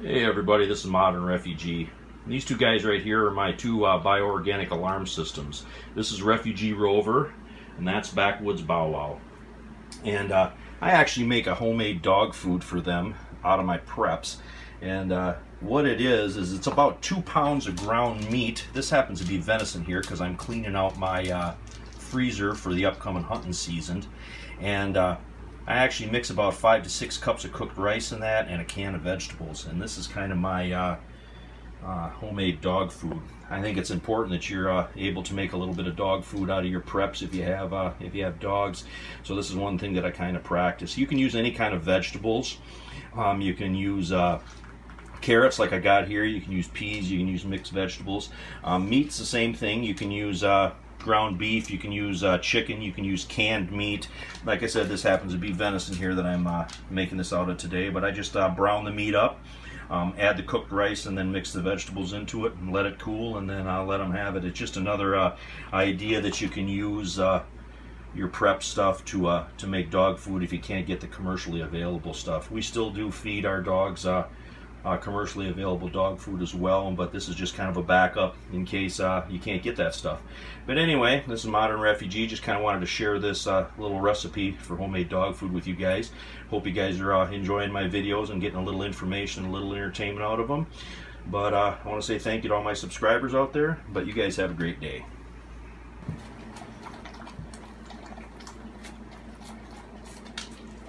Hey everybody, this is Modern Refugee. These two guys right here are my two bioorganic alarm systems. This is Refugee Rover, and that's Backwoods Bow Wow. And I actually make a homemade dog food for them out of my preps. And what it is it's about 2 pounds of ground meat. This happens to be venison here because I'm cleaning out my freezer for the upcoming hunting season. And I actually mix about 5 to 6 cups of cooked rice in that and a can of vegetables, and this is kind of my homemade dog food. I think it's important that you're able to make a little bit of dog food out of your preps if you have dogs. So this is one thing that I kind of practice. You can use any kind of vegetables. You can use carrots like I got here. You can use peas. You can use mixed vegetables. Meat's the same thing. You can use ground beef, you can use chicken, you can use canned meat. Like I said, this happens to be venison here that I'm making this out of today, but I just brown the meat up, add the cooked rice, and then mix the vegetables into it and let it cool, and then I'll let them have it. It's just another idea that you can use your prep stuff to make dog food if you can't get the commercially available stuff. We still do feed our dogs commercially available dog food as well, but this is just kind of a backup in case you can't get that stuff. But anyway, this is Modern Refugee. Just kind of wanted to share this little recipe for homemade dog food with you guys. Hope you guys are enjoying my videos and getting a little information, a little entertainment out of them. But I want to say thank you to all my subscribers out there, but you guys have a great day.